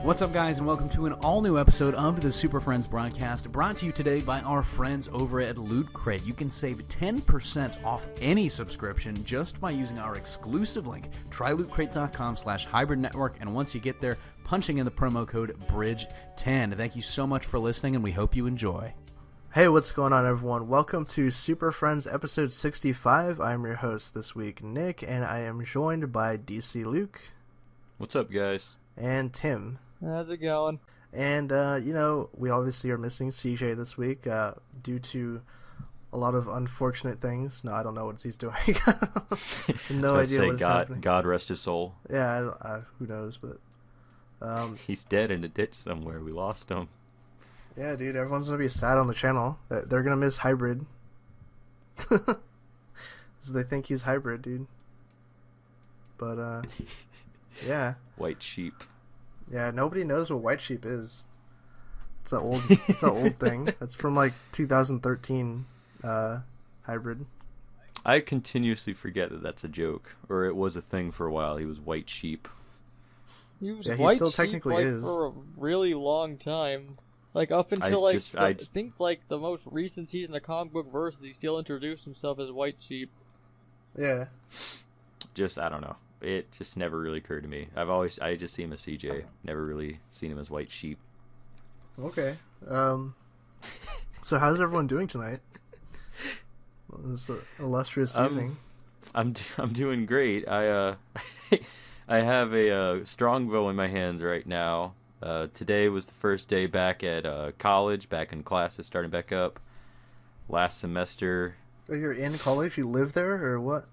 What's up, guys, and welcome to an all-new episode of the Superfriends broadcast, brought to you today by our friends over at Loot Crate. You can save 10% off any subscription just by using our exclusive link, trylootcrate.com/hybridnetwork, and once you get there, punching in the promo code BRIDGE10. Thank you so much for listening, and we hope you enjoy. Hey, what's going on, everyone? Welcome to Super Friends episode 65. I'm your host this week, Nick, and I am joined by DC Luke. What's up, guys? And Tim. How's it going? And, we obviously are missing CJ this week due to a lot of unfortunate things. No, I don't know what he's doing. No idea what is happening. God rest his soul. Yeah, who knows, but... He's dead in a ditch somewhere. We lost him. Yeah, dude, everyone's going to be sad on the channel. They're going to miss Hybrid. So they think he's Hybrid, dude. But, yeah. White sheep. Yeah, nobody knows what White Sheep is. It's an old thing. It's from like 2013 Hybrid. I continuously forget that that's a joke, or it was a thing for a while. He was White Sheep. He was Yeah, he White still Sheep, technically is. for a really long time. Like up until I think like the most recent season of Comic Book Versus, he still introduced himself as White Sheep. Yeah. I don't know. It just never really occurred to me. I just see him as CJ. Never really seen him as White Sheep. Okay. So how's everyone doing tonight? It's an illustrious evening. I'm doing great. I have a Strongbow in my hands right now. Today was the first day back at college, back in classes, starting back up. Last semester. Oh, you're in college? You live there, or what?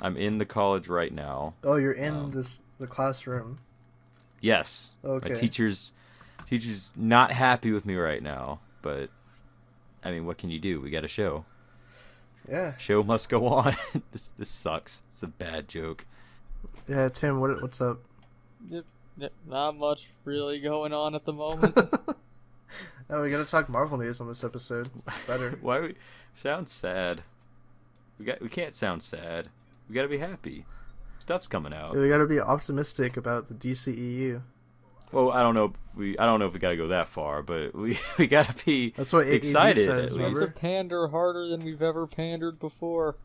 I'm in the college right now. Oh, you're in the classroom. Yes. Okay. My teacher's not happy with me right now, but I mean, what can you do? We got a show. Yeah. Show must go on. This sucks. It's a bad joke. Yeah, Tim, what's up? Not much really going on at the moment. Oh, we gotta talk Marvel news on this episode. It's better. Why we sound sad? We can't sound sad. We gotta be happy. Stuff's coming out. Yeah, we gotta be optimistic about the DCEU. Well, I don't know if we gotta go that far, but we gotta be That's what excited. says, We need to pander harder than we've ever pandered before.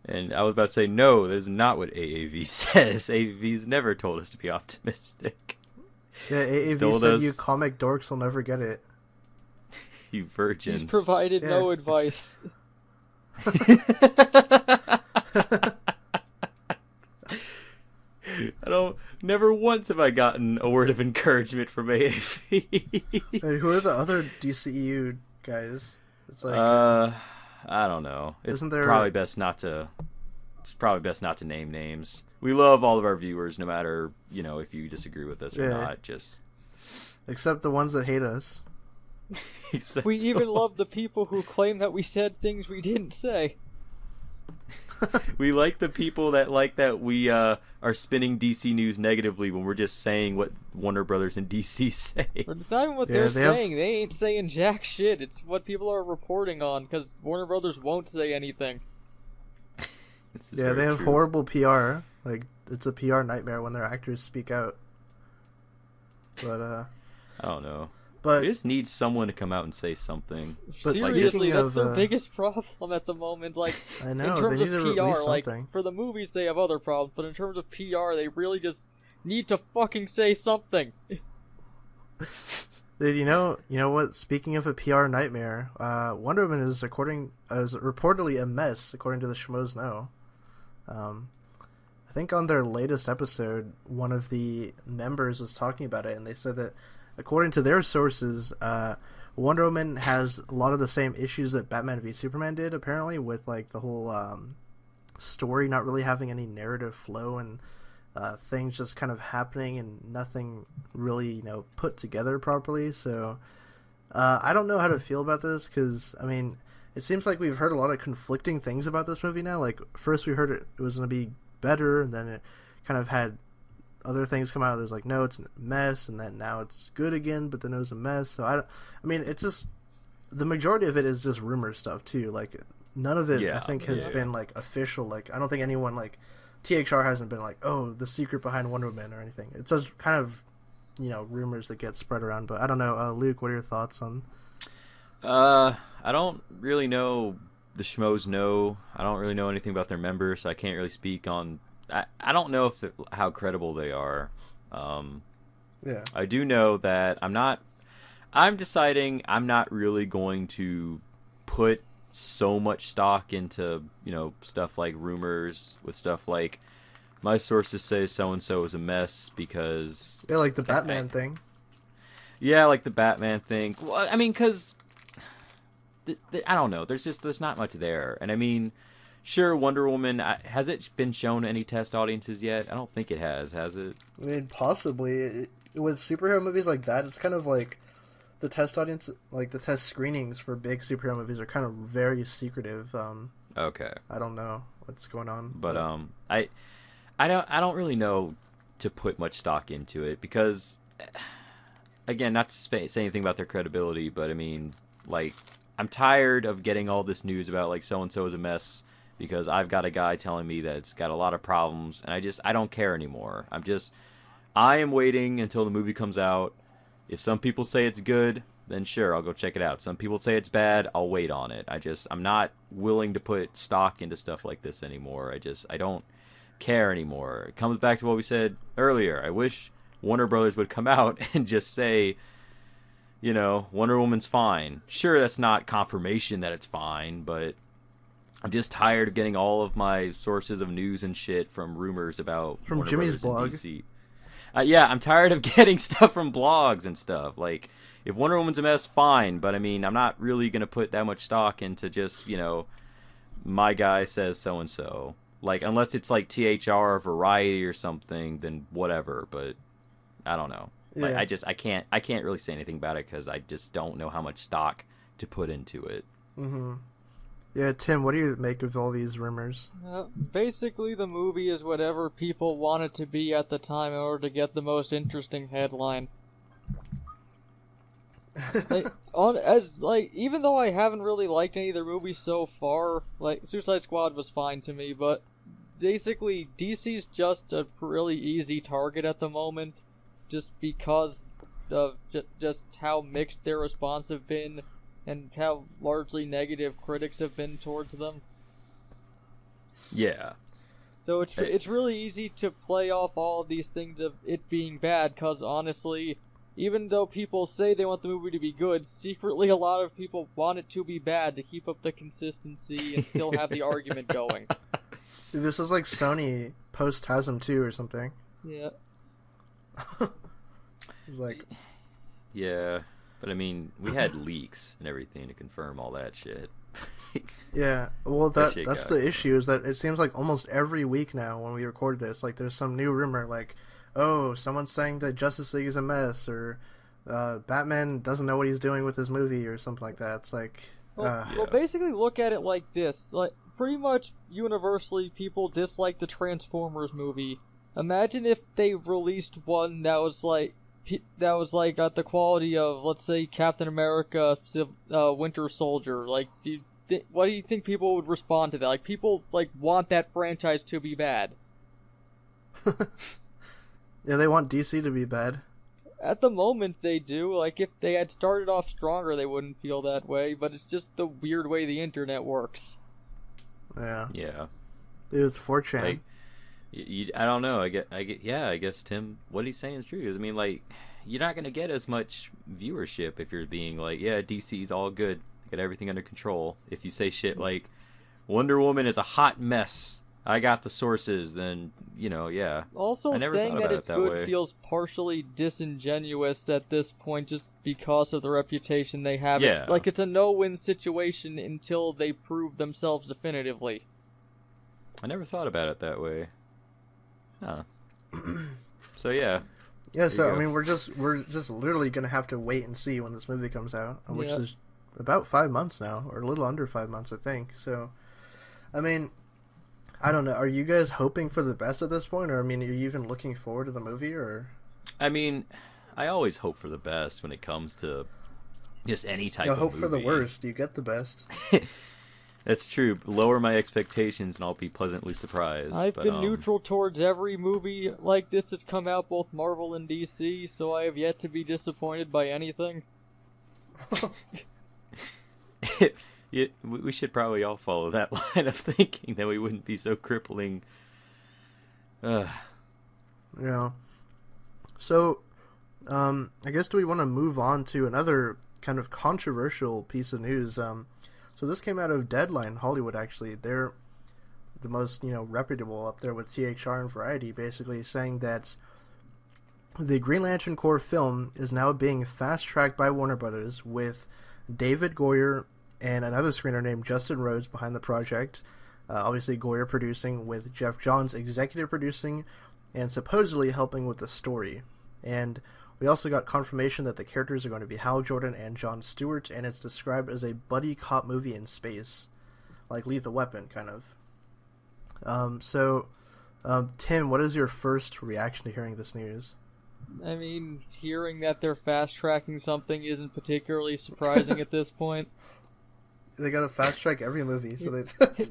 And I was about to say, no, that is not what AAV says. AAV's never told us to be optimistic. Yeah, AAV said you comic dorks will never get it. You virgins. He's provided no advice. Never once have I gotten a word of encouragement from AAV. Hey, who are the other DCEU guys? It's like I don't know. It's there... probably best not to name names. We love all of our viewers, no matter if you disagree with us or not. Just except the ones that hate us. We even love the people who claim that we said things we didn't say. We like the people that we are spinning DC news negatively when we're just saying what Warner Brothers and DC say. But it's not even what they're saying. They ain't saying jack shit. It's what people are reporting on, because Warner Brothers won't say anything. They have horrible PR. Like, it's a PR nightmare when their actors speak out. But, I don't know. But we just need someone to come out and say something. But seriously, that's the biggest problem at the moment. Like, I know, in terms they need of to PR, release like something. for the movies they have other problems, but in terms of PR, they really just need to fucking say something. Dude, you know what? Speaking of a PR nightmare, Wonder Woman is reportedly a mess, according to the Schmoes Know. I think on their latest episode, one of the members was talking about it, and they said that according to their sources, Wonder Woman has a lot of the same issues that Batman v Superman did, apparently, with like the whole story not really having any narrative flow and things just kind of happening and nothing really, put together properly. So I don't know how to feel about this, because, I mean, it seems like we've heard a lot of conflicting things about this movie now. Like, first we heard it was going to be better, and then it kind of had other things come out. There's like, no, it's a mess, and then now it's good again, but then it was a mess. So I mean, it's just, the majority of it is just rumor stuff too. Like, none of it, I think, has been like official. Like, I don't think anyone, like, THR hasn't been like, oh, the secret behind Wonder Woman or anything. It's just kind of, rumors that get spread around. But I don't know, Luke, what are your thoughts on? I don't really know. The schmoes know. I don't really know anything about their members, so I can't really speak on. I don't know how credible they are. Yeah. I do know that I'm deciding I'm not really going to put so much stock into stuff like rumors with stuff like my sources say so and so is a mess because like the Batman thing. Yeah, like the Batman thing. Well, I mean, because I don't know. There's not much there, and I mean, sure, Wonder Woman has it been shown to any test audiences yet? I don't think it has it? I mean, possibly. With superhero movies like that, it's kind of like the test audience, like the test screenings for big superhero movies are kind of very secretive. Okay. I don't know what's going on, but I don't really know to put much stock into it because, again, not to say anything about their credibility, but I mean, like, I'm tired of getting all this news about like so and so is a mess because I've got a guy telling me that it's got a lot of problems, and I don't care anymore. I am waiting until the movie comes out. If some people say it's good, then sure, I'll go check it out. Some people say it's bad, I'll wait on it. I'm not willing to put stock into stuff like this anymore. I don't care anymore. It comes back to what we said earlier. I wish Warner Brothers would come out and just say, Wonder Woman's fine. Sure, that's not confirmation that it's fine, but I'm just tired of getting all of my sources of news and shit from rumors about from Warner Jimmy's Brothers blog. And DC. Yeah, I'm tired of getting stuff from blogs and stuff. Like, if Wonder Woman's a mess, fine, but I mean, I'm not really going to put that much stock into just, my guy says so-and-so. Like, unless it's like THR or Variety or something, then whatever, but I don't know. Yeah. Like, I can't really say anything about it because I just don't know how much stock to put into it. Mm-hmm. Yeah, Tim, what do you make of all these rumors? Basically, the movie is whatever people want it to be at the time in order to get the most interesting headline. Even though I haven't really liked any of their movies so far, like Suicide Squad was fine to me, but basically DC's just a really easy target at the moment, just because of just how mixed their response have been. And how largely negative critics have been towards them. Yeah. So it's really easy to play off all of these things of it being bad, because honestly, even though people say they want the movie to be good, secretly a lot of people want it to be bad to keep up the consistency and still have the argument going. Dude, this is like Sony post-Tasm 2 or something. Yeah. It's like... Yeah. But I mean, we had leaks and everything to confirm all that shit. Yeah, well, that's the issue, is that it seems like almost every week now when we record this, like, there's some new rumor, like, oh, someone's saying that Justice League is a mess, or Batman doesn't know what he's doing with his movie, or something like that. It's like... Well, basically look at it like this. Like, pretty much universally, people dislike the Transformers movie. Imagine if they released one that was got the quality of, let's say, Captain America, Winter Soldier. Like, what do you think people would respond to that? Like, people want that franchise to be bad. Yeah, they want DC to be bad. At the moment, they do. Like, if they had started off stronger, they wouldn't feel that way. But it's just the weird way the internet works. Yeah. Yeah. Dude, it's 4chan. Like, I don't know. I guess Tim, what he's saying is true. 'Cause, I mean, like, you're not gonna get as much viewership if you're being like, yeah, DC's all good, got everything under control. If you say shit like, Wonder Woman is a hot mess, I got the sources, then yeah. Also, I never saying thought about that it's it that good way. feels partially disingenuous at this point, just because of the reputation they have. Yeah. It's a no-win situation until they prove themselves definitively. I never thought about it that way. Huh. So yeah. Yeah, so I mean, we're just literally gonna have to wait and see when this movie comes out, which is about 5 months now, or a little under 5 months, I think. So, I mean, I don't know. Are you guys hoping for the best at this point, or I mean, are you even looking forward to the movie, or? I mean, I always hope for the best when it comes to just any type of hope movie. for the worst. You get the best. That's true. Lower my expectations and I'll be pleasantly surprised. I've been neutral towards every movie like this that's come out, both Marvel and DC, so I have yet to be disappointed by anything. We should probably all follow that line of thinking, that we wouldn't be so crippling. Yeah. So, I guess do we want to move on to another kind of controversial piece of news? So this came out of Deadline Hollywood, actually. They're the most, reputable up there with THR and Variety, basically saying that the Green Lantern Corps film is now being fast-tracked by Warner Brothers, with David Goyer and another screener named Justin Rhodes behind the project. Obviously, Goyer producing, with Jeff Johns executive producing, and supposedly helping with the story. And we also got confirmation that the characters are going to be Hal Jordan and Jon Stewart, and it's described as a buddy cop movie in space, like Lethal Weapon, kind of. Tim, what is your first reaction to hearing this news? I mean, hearing that they're fast-tracking something isn't particularly surprising at this point. They gotta fast-track every movie so they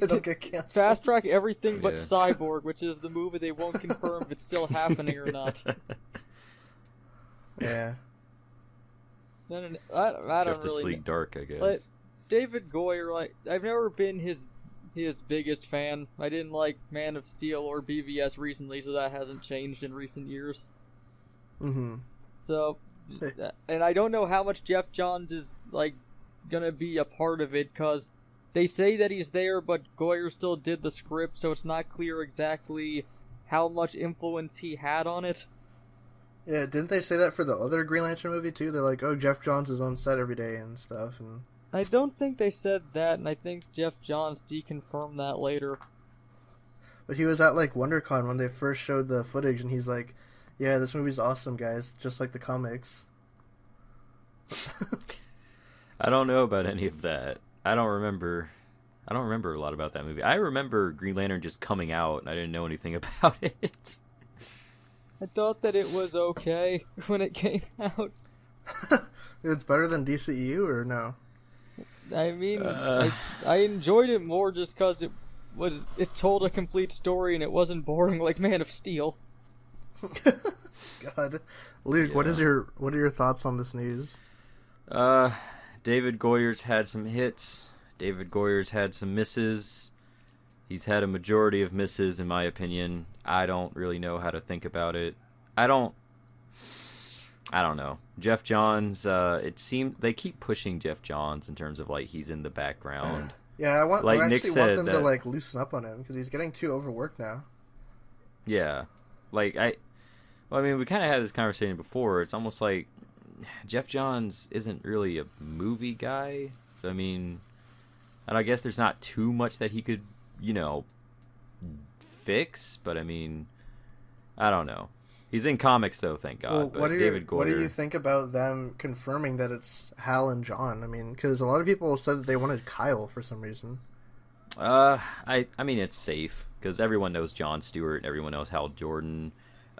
don't get canceled. Fast-track everything but Cyborg, which is the movie they won't confirm if it's still happening or not. Yeah. I don't Justice really League Dark, I guess. But David Goyer, I've never been his biggest fan. I didn't like Man of Steel or BVS recently, so that hasn't changed in recent years. Mm-hmm. So, and I don't know how much Jeff Johns is, gonna be a part of it, because they say that he's there, but Goyer still did the script, so it's not clear exactly how much influence he had on it. Yeah, didn't they say that for the other Green Lantern movie, too? They're like, oh, Jeff Johns is on set every day and stuff. And I don't think they said that, and I think Jeff Johns deconfirmed that later. But he was at, WonderCon when they first showed the footage, and he's like, yeah, this movie's awesome, guys, just like the comics. I don't know about any of that. I don't remember a lot about that movie. I remember Green Lantern just coming out, and I didn't know anything about it. I thought that it was okay when it came out. It's better than DCEU, or no? I mean, I enjoyed it more just because it told a complete story and it wasn't boring like Man of Steel. God, Luke, Yeah. what are your thoughts on this news? David Goyer's had some hits. David Goyer's had some misses. He's had a majority of misses, in my opinion. I don't really know how to think about it. I don't know. Jeff Johns, it seemed they keep pushing Jeff Johns in terms of he's in the background. Yeah, I want Nick them said to loosen up on him because he's getting too overworked now. Yeah, we kind of had this conversation before. It's almost like Jeff Johns isn't really a movie guy. So and I guess there's not too much that he could, fix. But I don't know. He's in comics though, thank God. Well, but David Goyer. What do you think about them confirming that it's Hal and John? Because a lot of people said that they wanted Kyle for some reason. It's safe because everyone knows Jon Stewart, everyone knows Hal Jordan.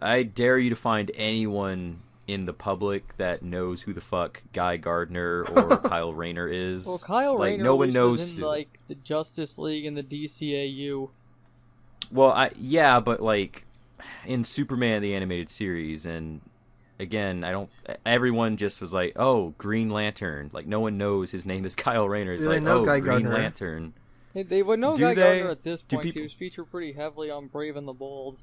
I dare you to find anyone in the public that knows who the fuck Guy Gardner or Kyle Rayner is. Well, Kyle Rayner no one knows was in the Justice League and the DCAU. Well, but in Superman the animated series, and again, everyone just was like, oh, Green Lantern. No one knows his name is Kyle Rayner. It's they know Guy Green Gardner. Lantern. They would know Do Guy they? Gardner at this Do point. people- He was featured pretty heavily on Brave and the Bold.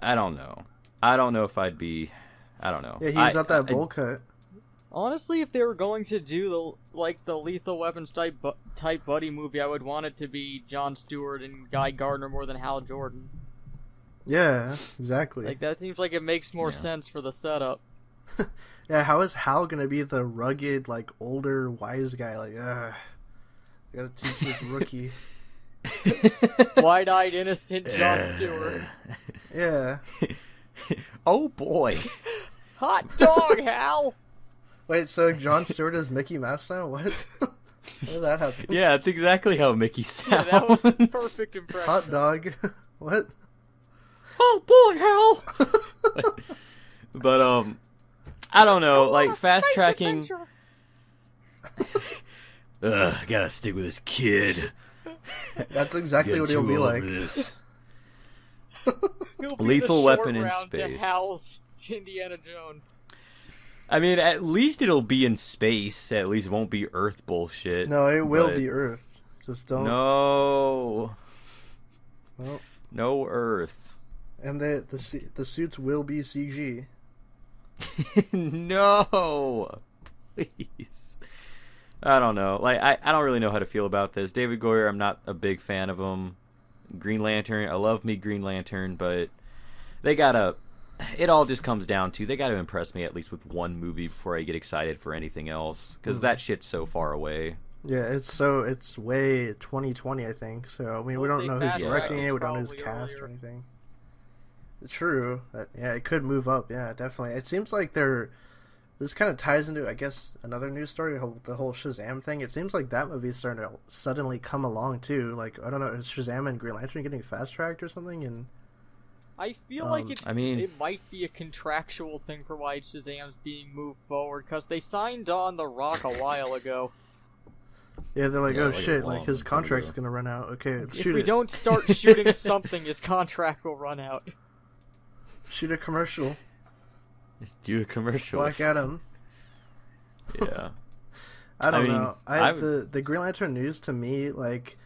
I don't know. I don't know if I'd be. I don't know. Yeah, he was at that bowl cut. Honestly, if they were going to do the Lethal Weapons type buddy movie, I would want it to be Jon Stewart and Guy Gardner more than Hal Jordan. Yeah, exactly. That seems like it makes more sense for the setup. Yeah, how is Hal gonna be the rugged, older, wise guy? I gotta teach this rookie. Wide-eyed, innocent Jon Stewart. Yeah. Oh boy. Hot dog, Hal! Wait, so Jon Stewart is Mickey Mouse now? What? How did that happen? Yeah, that's exactly how Mickey sounds. Yeah, that was a perfect impression. Hot dog. What? Oh boy, Hal. But I don't know. Fast tracking. Ugh, I gotta stick with this kid. That's exactly what he'll be like. He'll be Lethal the Weapon short in round to space. Hal's Indiana Jones. I mean, at least it'll be in space. At least it won't be Earth bullshit. No, it will but- be Earth. Just don't. No. Well, No Earth. and the suits will be CG. No. Please. I don't know. Like, I don't really know how to feel about this. David Goyer, I'm not a big fan of him. Green Lantern, I love me Green Lantern, but they gotta... It all just comes down to they gotta impress me at least with one movie before I get excited for anything else. Because that shit's so far away. Yeah, it's way 2020, I think. So I mean, we don't know who's directing it. We don't know who's cast or anything. True. Yeah, it could move up. Yeah, definitely. It seems like this kind of ties into, I guess, another news story, the whole Shazam thing. It seems like that movie is starting to suddenly come along too. Like, I don't know, is Shazam and Green Lantern getting fast tracked or something? And I feel like it might be a contractual thing for why Shazam's being moved forward, because they signed on The Rock a while ago. yeah, they're like, Yeah, oh like a shit, long like his time contract's ago. gonna run out. Okay, let's If shoot we it. don't start shooting something, his contract will run out. Shoot a commercial. Just do a commercial. Black Adam. Yeah. I don't I mean, know. I would- The Green Lantern news to me, like,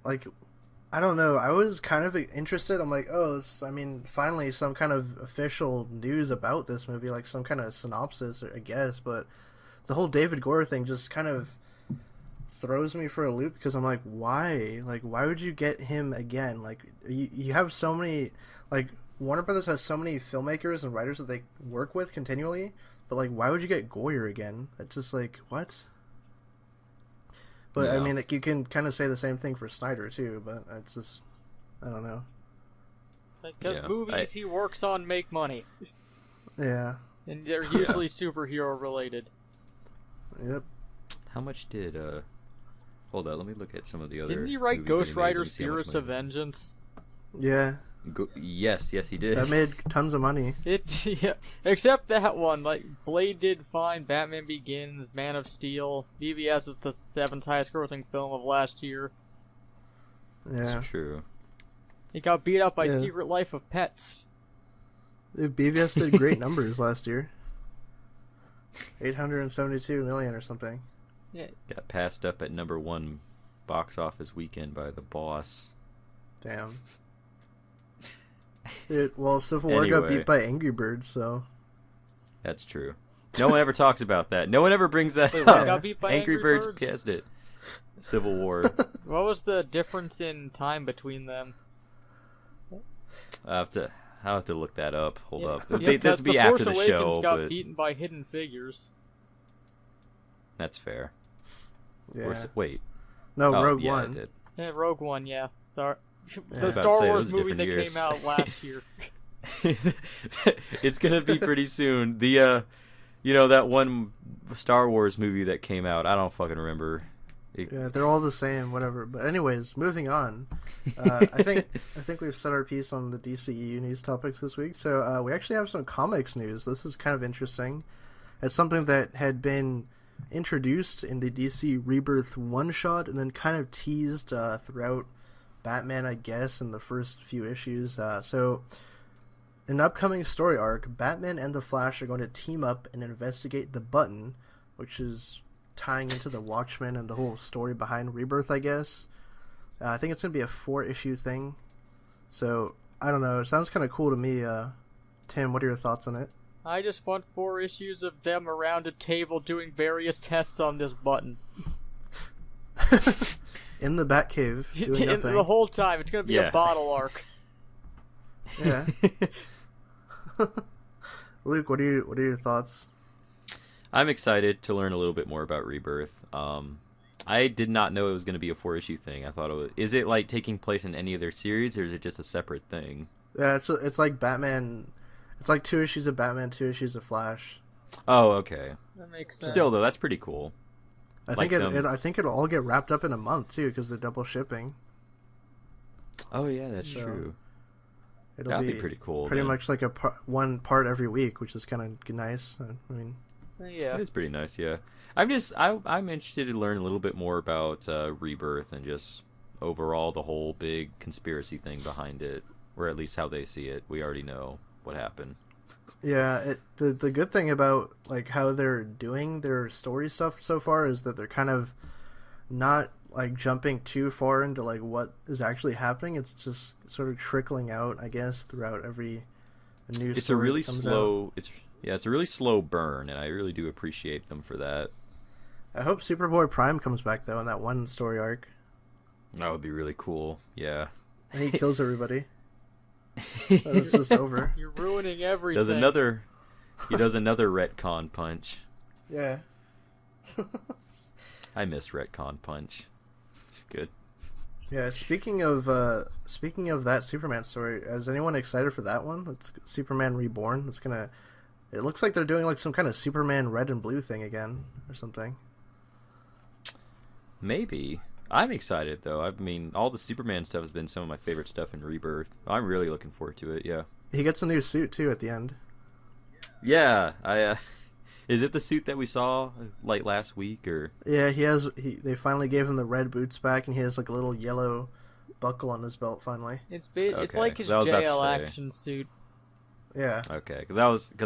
I don't know. I was kind of interested. I'm like, oh, finally some kind of official news about this movie, like some kind of synopsis, I guess. But the whole David Goyer thing just kind of throws me for a loop because I'm like, why? Like, why would you get him again? Like, you have so many, like, Warner Brothers has so many filmmakers and writers that they work with continually, but like, why would you get Goyer again? It's just like, what? But I Yeah. mean, like, you can kind of say the same thing for Snyder too, but it's just, I don't know. Because Yeah, movies he works on make money, Yeah. and they're usually superhero related. Yep. How much did hold on, let me look at some of the other Didn't he write movies that Ghost made. Let Rider me see how much Spirits of money- Vengeance? Yeah. Yes, he did. That made tons of money. Yeah, except that one. Like, Blade did fine, Batman Begins, Man of Steel, BVS was the 7th highest grossing film of last year. Yeah. It's true. He got beat up by Yeah. Secret Life of Pets. Dude, BVS did great numbers last year. 872 million or something. Yeah, Got passed up at number 1 box office weekend by The Boss. Damn. Dude, well, Civil War got Anyway. beat by Angry Birds, so That's true. No one ever talks about that. No one ever brings that Wait, up. what got beat by Angry Birds Birds? passed it. Civil War. what was the difference in time between them? I'll have to look that up. Hold up. Yeah, This will be The after Force the Awakens show, got but beaten by Hidden Figures. that's fair. yeah. Wait. No, Oh, Rogue yeah, One. it did. Yeah, Rogue One, yeah. Yeah. The I was about to Star say, Wars those are movie that different years. came out last year. It's gonna be pretty soon. The that one Star Wars movie that came out. I don't fucking remember. Yeah, they're all the same, whatever. But anyways, moving on. I think we've set our piece on the DCEU news topics this week. So we actually have some comics news. This is kind of interesting. It's something that had been introduced in the DC Rebirth one-shot and then kind of teased throughout Batman, I guess, in the first few issues. So, in an upcoming story arc, Batman and the Flash are going to team up and investigate the Button, which is tying into the Watchmen and the whole story behind Rebirth, I guess. I think it's going to be a 4-issue thing. So, I don't know. It sounds kind of cool to me. Tim, what are your thoughts on it? I just want 4 issues of them around a table doing various tests on this Button. In the Batcave, doing nothing. The whole time. It's going to be Yeah. a bottle arc. Yeah. Luke, what are your thoughts? I'm excited to learn a little bit more about Rebirth. I did not know it was going to be a 4-issue thing. I thought it was. Is it like taking place in any of their series, or is it just a separate thing? Yeah, it's like Batman. It's like 2 issues of Batman, 2 issues of Flash. Oh, okay. That makes sense. Still, though, that's pretty cool. I Like think them. I think it'll all get wrapped up in a month too, because they're double shipping. Oh, yeah, that's So, true. It'll That'd be be pretty cool. pretty then. much like one part every week, which is kind of nice. I mean, Yeah. It's pretty nice, yeah. I'm interested to learn a little bit more about Rebirth and just overall the whole big conspiracy thing behind it, or at least how they see it. We already know what happened. Yeah, the good thing about like how they're doing their story stuff so far is that they're kind of not like jumping too far into like what is actually happening. It's just sort of trickling out, I guess, throughout every new It's a story really that comes slow. It's a really slow burn, and I really do appreciate them for that. I hope Superboy Prime comes back though in that one story arc, That would be really cool. Yeah. and he kills everybody. It's just over. You're ruining everything. He does another retcon punch. Yeah. I miss retcon punch. It's good. Yeah. Speaking of that Superman story, is anyone excited for that one? It's Superman Reborn. It looks like they're doing like some kind of Superman Red and Blue thing again or something. Maybe. I'm excited though. I mean, all the Superman stuff has been some of my favorite stuff in Rebirth. I'm really looking forward to it. Yeah. He gets a new suit too at the end. Yeah. Is it the suit that we saw like last week or? Yeah, they finally gave him the red boots back, and he has like a little yellow buckle on his belt finally. It's Okay, like his 'cause I was about to JL say. action suit. Yeah. Okay, because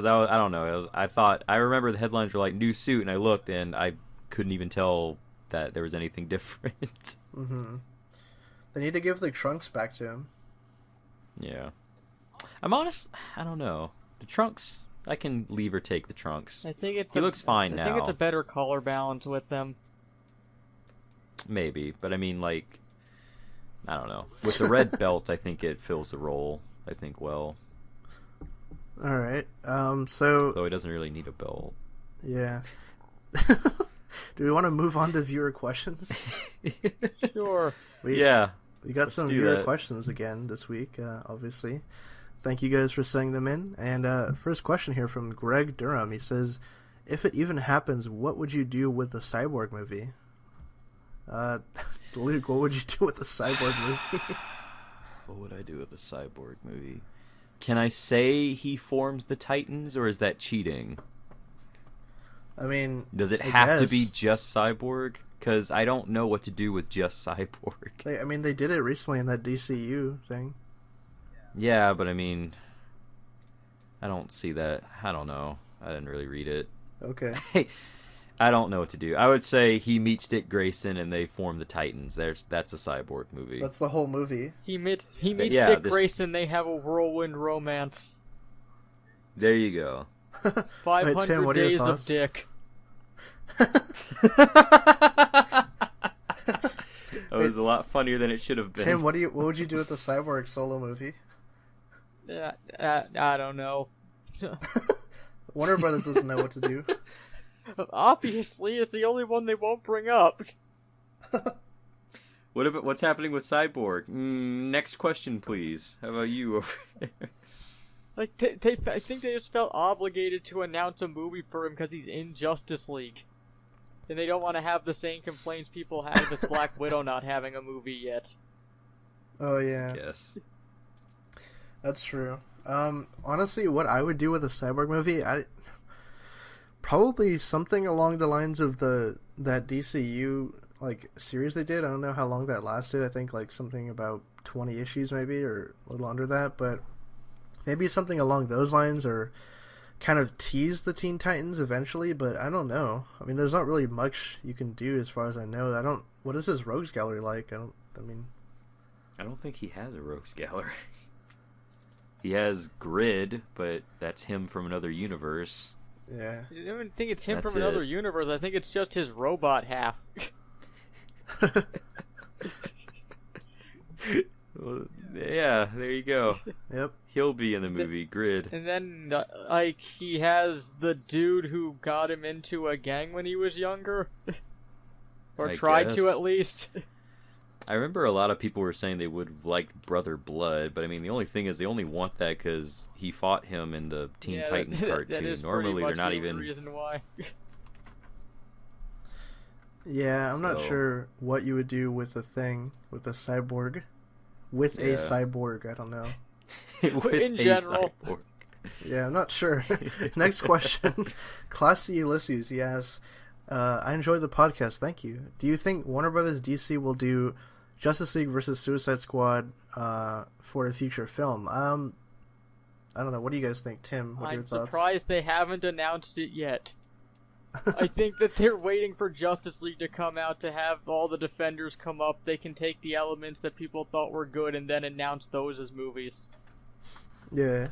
I don't know. I remember the headlines were like new suit, and I looked and I couldn't even tell that there was anything different. Mm-hmm. They need to give the trunks back to him. Yeah. I'm honest. I don't know. The trunks. I can leave or take the trunks. I think He looks fine I think it's now. a better color balance with them. Maybe, but I mean, like, I don't know. With the red belt, I think it fills the role. I think well. All right. So Though he doesn't really need a belt. yeah. Do we want to move on to viewer questions? Sure. We Yeah. got let's some do viewer that. questions again this week. Obviously, thank you guys for sending them in. And first question here from Greg Durham. He says, "If it even happens, what would you do with the Cyborg movie?" Luke, what would you do with the Cyborg movie? What would I do with the Cyborg movie? Can I say he forms the Titans, or is that cheating? I mean, Does it I have to be guess. just Cyborg? Because I don't know what to do with just Cyborg. They did it recently in that DCU thing. Yeah, but I mean, I don't see that. I don't know. I didn't really read it. Okay. I don't know what to do. I would say he meets Dick Grayson and they form the Titans. That's a Cyborg movie. That's the whole movie. He meets Yeah, Dick this- Grayson. They have a whirlwind romance. There you go. 500 Wait, Tim, what are your days of thoughts? Dick. That was a lot funnier than it should have been. Tim, what would you do with the Cyborg solo movie? I don't know. Warner Brothers doesn't know what to do. Obviously, it's the only one they won't bring up. What's happening with Cyborg? Next question, please. How about you over there? Like, I think they just felt obligated to announce a movie for him because he's in Justice League. And they don't want to have the same complaints people have with Black Widow not having a movie yet. Oh yeah, Yes. that's true. Honestly, what I would do with a Cyborg movie, probably something along the lines of that DCU like series they did. I don't know how long that lasted. I think like something about 20 issues maybe, or a little under that, but maybe something along those lines, or kind of tease the Teen Titans eventually, but I don't know. I mean, there's not really much you can do as far as I know. What is his rogues gallery like? I don't think he has a rogues gallery. He has Grid, but that's him from another universe. Yeah. I don't think it's him That's from another it. universe. I think it's just his robot half. Well, yeah, there you go. Yep. He'll be in the movie Grid. And then, like, he has the dude who got him into a gang when he was younger. Or I tried to, guess. at least. I remember a lot of people were saying they would have liked Brother Blood, but I mean, the only thing is they only want that because he fought him in the Teen Yeah, Titans that cartoon. is Normally, pretty they're much not the even. reason why. Yeah, I'm not So- sure what you would do with a cyborg. With a Yeah. cyborg, I don't know. with In a general. cyborg. Yeah, I'm not sure. Next question. Classy Ulysses, he asks, I enjoyed the podcast, thank you. Do you think Warner Brothers DC will do Justice League versus Suicide Squad for a future film? I don't know. What do you guys think, Tim? What are your I'm thoughts? surprised they haven't announced it yet. I think that they're waiting for Justice League to come out to have all the Defenders come up. They can take the elements that people thought were good and then announce those as movies. Yeah.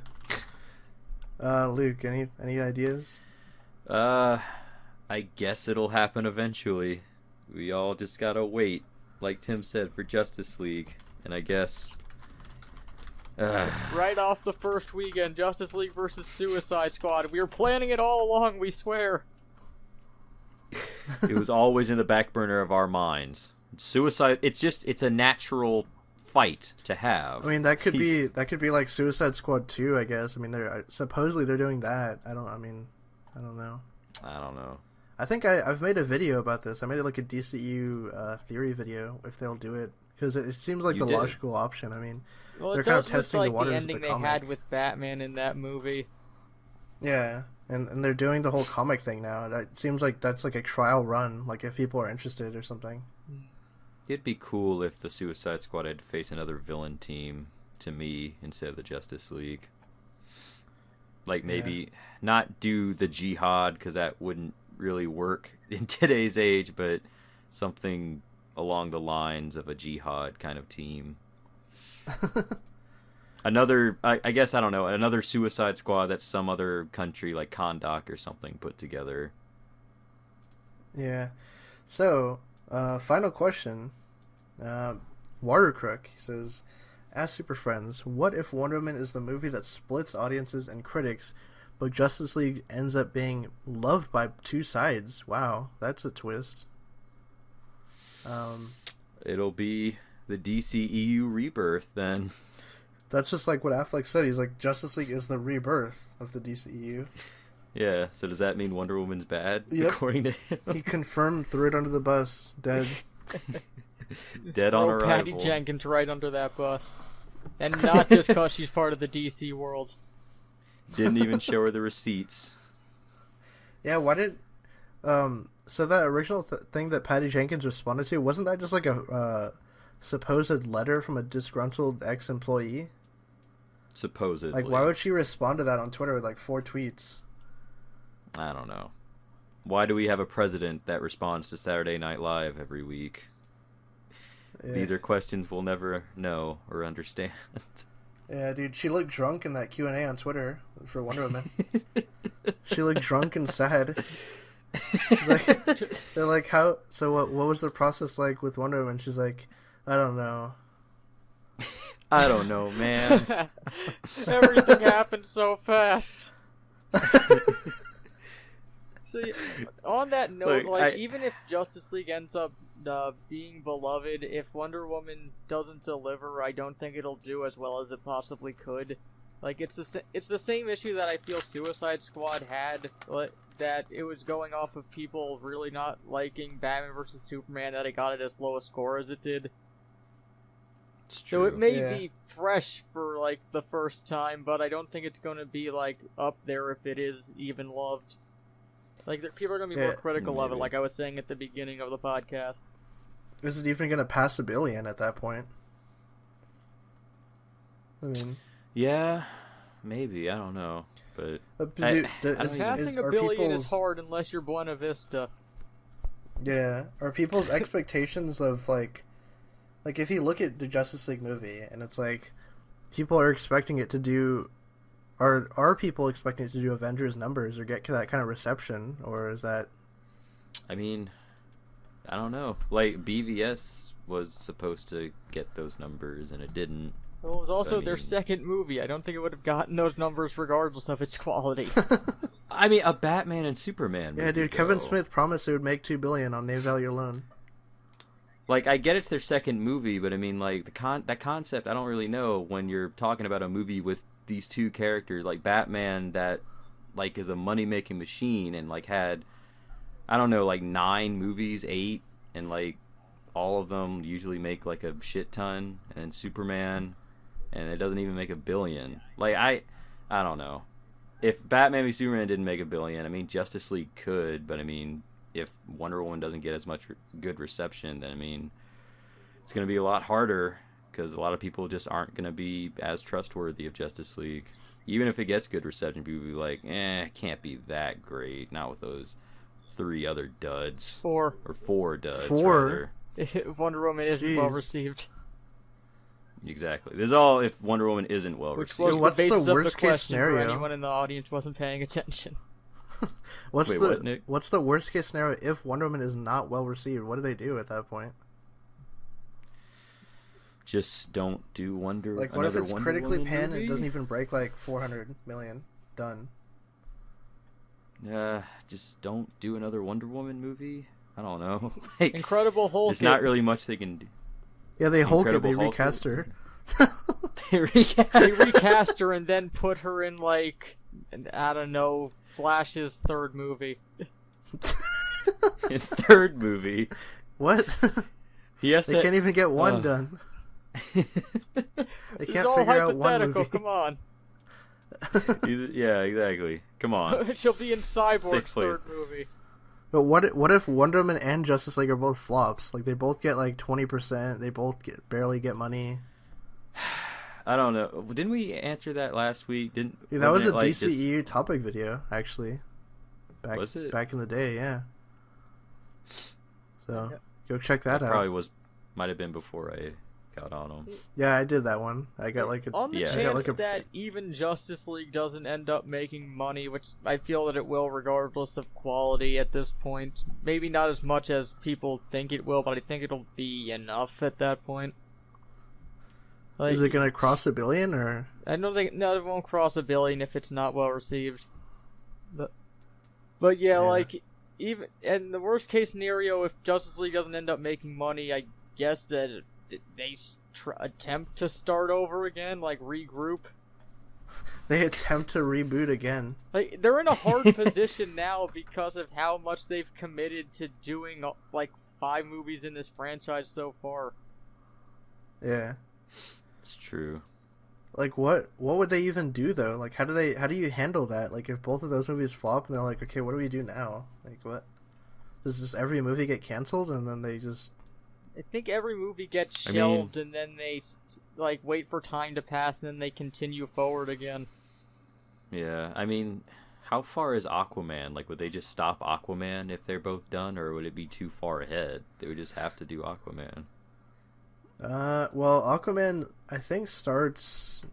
Luke, any ideas? I guess it'll happen eventually. We all just gotta wait, like Tim said, for Justice League. And I guess... Right off the first weekend, Justice League versus Suicide Squad. We were planning it all along, we swear. It was always in the back burner of our minds. Suicide, it's a natural fight to have. I mean, that could be like Suicide Squad 2, I guess. I mean, supposedly they're doing that. I don't know. I don't know. I think I've made a video about this. I made it like a DCU theory video if they'll do it, because it seems like You the did. logical option. I mean, Well, they're it kind of does look testing like the waters the of ending the they comic. had with Batman in that movie. Yeah, and they're doing the whole comic thing now. That seems like that's like a trial run, like if people are interested or something. It'd be cool if the Suicide Squad had to face another villain team, to me, instead of the Justice League. Like, maybe not do the Jihad, because that wouldn't really work in today's age, but something along the lines of a Jihad kind of team. I guess, I don't know, another Suicide Squad that's some other country, like Kondak or something, put together. Yeah. So, final question. Watercrook says, "Ask Super Friends, what if Wonder Woman is the movie that splits audiences and critics, but Justice League ends up being loved by two sides?" Wow, that's a twist. It'll be the DCEU rebirth, then. That's just like what Affleck said. He's like, Justice League is the rebirth of the DCEU. Yeah, so does that mean Wonder Woman's bad, Yep. according to him? He confirmed, threw it under the bus, dead. Dead on Throw arrival. Patty Jenkins right under that bus. And not just because she's part of the DC world. Didn't even show her the receipts. Yeah, why did... so that original thing that Patty Jenkins responded to, wasn't that just like a supposed letter from a disgruntled ex-employee? Supposedly. Like, why would she respond to that on Twitter with like 4 tweets? I don't know. Why do we have a president that responds to Saturday Night Live every week? Yeah. These are questions we'll never know or understand. Yeah, dude, she looked drunk in that Q&A on Twitter for Wonder Woman. She looked drunk and sad. They're like, how? So what was the process like with Wonder Woman? She's like, I don't know. I don't know, man. Everything happened so fast. So, on that note, even if Justice League ends up being beloved, if Wonder Woman doesn't deliver, I don't think it'll do as well as it possibly could. Like, it's the same issue that I feel Suicide Squad had, that it was going off of people really not liking Batman vs. Superman, that it got it as low a score as it did. It's So true. it may be fresh for, like, the first time, but I don't think it's going to be, like, up there if it is even loved. Like, people are going to be more critical of it, maybe. like I was saying at the beginning of the podcast. Is it even going to pass $1 billion at that point? I mean... Yeah, maybe. I don't know. But Passing $1 billion is hard unless you're Buena Vista. Yeah. Are people's expectations of, like, if you look at the Justice League movie, and it's like, people are expecting it to do... Are people expecting it to do Avengers numbers or get that kind of reception, or is that... I mean, I don't know. Like, BVS was supposed to get those numbers, and it didn't. Well, it was also I their mean- second movie. I don't think it would have gotten those numbers regardless of its quality. I mean, a Batman and Superman movie, Yeah, dude, Kevin though. Smith promised it would make $2 billion on name value alone. Like, I get it's their second movie, but I mean, like, that concept, I don't really know when you're talking about a movie with these two characters, like Batman that, like, is a money-making machine and, like, had, I don't know, like, 9 movies, 8, and, like, all of them usually make, like, a shit ton, and Superman, and it doesn't even make $1 billion. Like, I don't know. if Batman v Superman didn't make $1 billion, I mean, Justice League could, but I mean, if Wonder Woman doesn't get as much good reception, then I mean, it's going to be a lot harder because a lot of people just aren't going to be as trustworthy of Justice League. Even if it gets good reception, people will be like, it can't be that great. Not with those 3 other duds. 4. Or 4 duds, 4? rather. Wonder Woman isn't well received. Exactly. This is all if Wonder Woman isn't well Which received. was What's the the basis of worst the case question for scenario? anyone in the audience wasn't paying attention. What's Wait, the what, Nick? what's the worst case scenario if Wonder Woman is not well received? What do they do at that point? Just don't do Wonder. Like, what if another it's Wonder critically Woman panned and movie? it doesn't even break like 400 million? Done. Just don't do another Wonder Woman movie. I don't know. Like, Incredible Hulk. there's not really much they can do. Yeah, they Hulk it. Incredible They Hulk recast her. They recast. They recast her and then put her in, like, I don't know, Flash's 3rd movie. His 3rd movie. What? He has They to. can't even get one done. They It's can't all figure out one hypothetical, movie. come on. Yeah, exactly. Come on. She'll be in Cyborg's Sick place. 3rd movie. But what if Wonder Woman and Justice League are both flops? Like, they both get like 20%. They both barely get money. I don't know. Didn't we answer that last week? Yeah, that was a wasn't it, like, DCEU topic video, actually. Was it? Back in the day, yeah. So, Yeah. go check that out. Probably might have been before I got on them. Yeah, I did that one. I got like On the Yeah. chance like a- that even Justice League doesn't end up making money, which I feel that it will regardless of quality at this point. Maybe not as much as people think it will, but I think it'll be enough at that point. Like, Is it gonna cross $1 billion or? I don't think it won't cross $1 billion if it's not well received. But yeah, Yeah. like even in the worst case scenario, if Justice League doesn't end up making money, I guess that they attempt to start over again, like regroup. They attempt to reboot again. Like they're in a hard position now because of how much they've committed to doing like 5 movies in this franchise so far. Yeah. It's true. Like what would they even do though? Like how do you handle that? Like if both of those movies flop and they're like, okay, what do we do now? Like what? Does just every movie get canceled and then they just? I think every movie gets I shelved and then they like wait for time to pass and then they continue forward again. Yeah, I mean, how far is Aquaman? Like, would they just stop Aquaman if they're both done, or would it be too far ahead? They would just have to do Aquaman. Well, Aquaman I think starts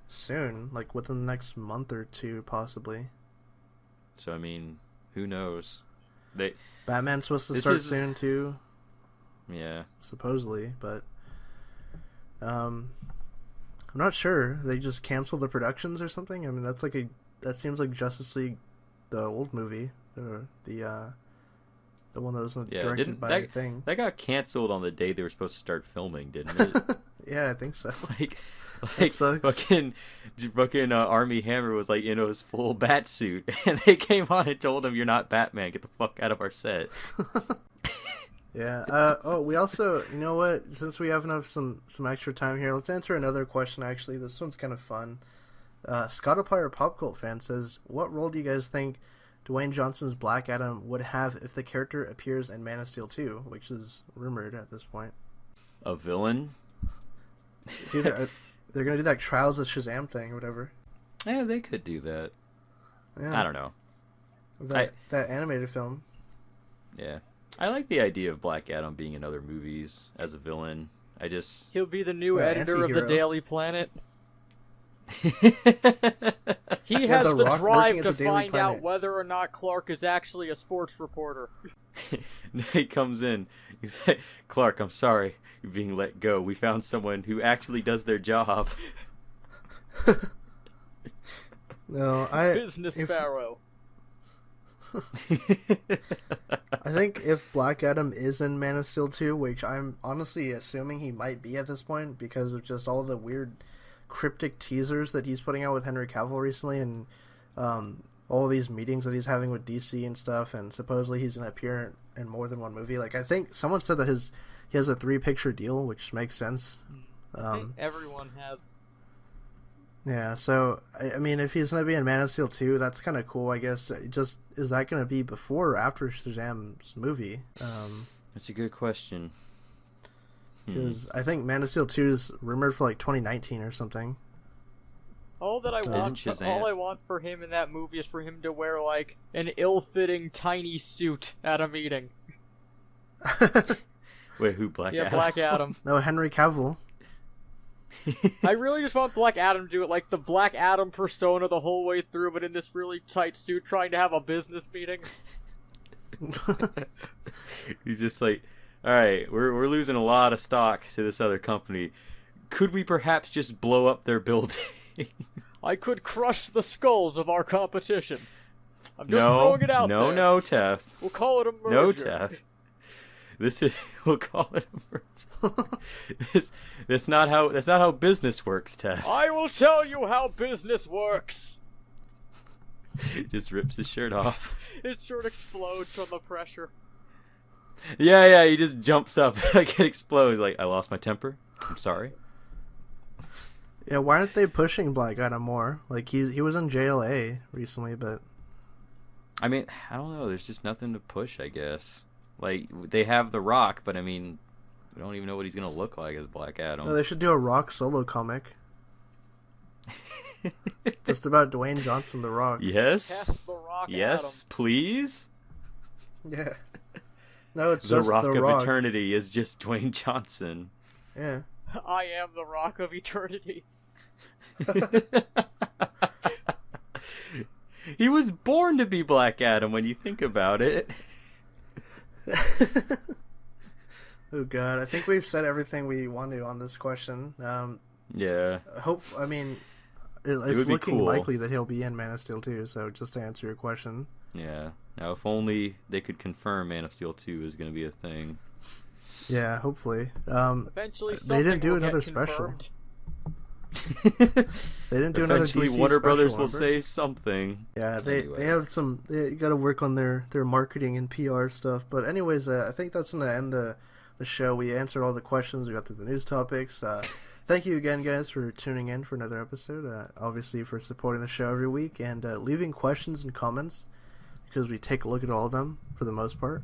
soon, like within the next month or 2 possibly. So I mean, who knows? Batman's supposed to This start is- soon too, Yeah. supposedly, but I'm not sure. They just canceled the productions or something. I mean, that seems like Justice League, the old movie, the one that was directed didn't by that, Thing. that got canceled on the day they were supposed to start filming, didn't it? Yeah, I think so. like sucks. fucking Army Hammer was like in his full bat suit, and they came on and told him, "You're not Batman. Get the fuck out of our set." Yeah. We also, you know what? Since we have some extra time here, let's answer another question. Actually, this one's kind of fun. Scottiplier Pop Cult fan says, "What role do you guys think Dwayne Johnson's Black Adam would have if the character appears in Man of Steel 2, which is rumored at this point?" A villain? Dude, they're gonna do that Trials of Shazam thing or whatever. Yeah, they could do that. Yeah. I don't know. That animated film. Yeah. I like the idea of Black Adam being in other movies as a villain. I just... He'll be the new Well, editor of the anti-hero. Daily Planet. He Yeah, has The the Rock drive working at to the Daily find out Planet. whether or not Clark is actually a sports reporter. He comes in. He's like, "Clark, I'm sorry. You're being let go. We found someone who actually does their job." No, Business Sparrow. I think if Black Adam is in Man of Steel 2, which I'm honestly assuming he might be at this point because of just all the weird cryptic teasers that he's putting out with Henry Cavill recently and all of these meetings that he's having with DC and stuff, and supposedly he's going to appear in more than one movie. Like, I think someone said that he has a 3-picture deal, which makes sense. I think everyone has. Yeah, so I mean, if he's gonna be in Man of Steel 2, that's kind of cool, I guess. Just is that gonna be before or after Shazam's movie? That's a good question. Because I think Man of Steel 2 is rumored for like 2019 or something. All I want for him in that movie is for him to wear like an ill-fitting tiny suit at a meeting. Wait, who? Black Adam? Yeah, Black Adam. No, Henry Cavill. I really just want Black Adam to do it like the Black Adam persona the whole way through, but in this really tight suit trying to have a business meeting. He's just like, alright, we're losing a lot of stock to this other company. Could we perhaps just blow up their building? I could crush the skulls of our competition. I'm just throwing it out there. No, Teth. We'll call it a merger. No, Teth. We'll call it a merger. That's not how business works, Teth. I will tell you how business works. Just rips his shirt off. His shirt explodes from the pressure. Yeah, he just jumps up like it explodes. Like, I lost my temper. I'm sorry. Yeah, why aren't they pushing Black Adam more? Like, he was in JLA recently, but I mean, I don't know. There's just nothing to push, I guess. Like, they have The Rock, but I mean, we don't even know what he's gonna look like as Black Adam. no, they should do a Rock solo comic. Just about Dwayne Johnson, The Rock. Yes. Cast The Rock Yes, please. Yeah. No, it's The just Rock The of Rock. Eternity is just Dwayne Johnson. Yeah. Adam. I am the Rock of Eternity. He was born to be Black Adam when you think about it. Oh god, I think we've said everything we want to on this question. Yeah. I mean, it's would be looking cool. likely that he'll be in Man of Steel 2, so just to answer your question. Yeah. Now, if only they could confirm Man of Steel 2 is going to be a thing. Yeah, hopefully. Eventually, They didn't do something will another get special. confirmed. They didn't do another Eventually, DC Warner special, Brothers will remember? say something. Yeah, they Anyway. have some. They got to work on their marketing and PR stuff. But anyways, I think that's gonna end the show. We answered all the questions. We got through the news topics. Thank you again, guys, for tuning in for another episode. Obviously, for supporting the show every week and leaving questions and comments, because we take a look at all of them for the most part.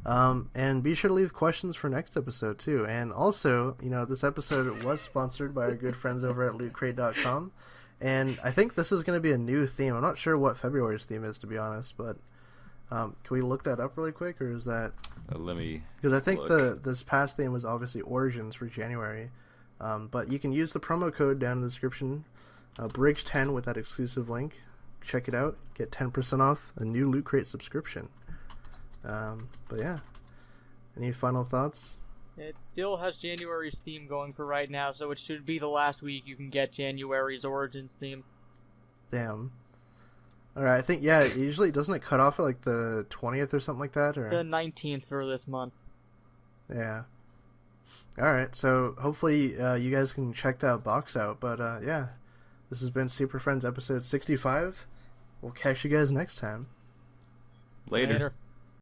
And be sure to leave questions for next episode too. And also, this episode was sponsored by our good friends over at lootcrate.com. And I think this is going to be a new theme. I'm not sure what February's theme is, to be honest, but can we look that up really quick, or is that... Let me Because I think look. this past theme was obviously Origins for January. But you can use the promo code down in the description, Bridge10 with that exclusive link. Check it out. Get 10% off a new Loot Crate subscription. But yeah. Any final thoughts? It still has January's theme going for right now, so it should be the last week you can get January's Origins theme. Damn. Alright, I think, yeah, usually doesn't it cut off at like the 20th or something like that? Or The 19th for this month. yeah. Alright, so hopefully you guys can check that box out. But yeah, this has been Super Friends episode 65. We'll catch you guys next time. Later. Later.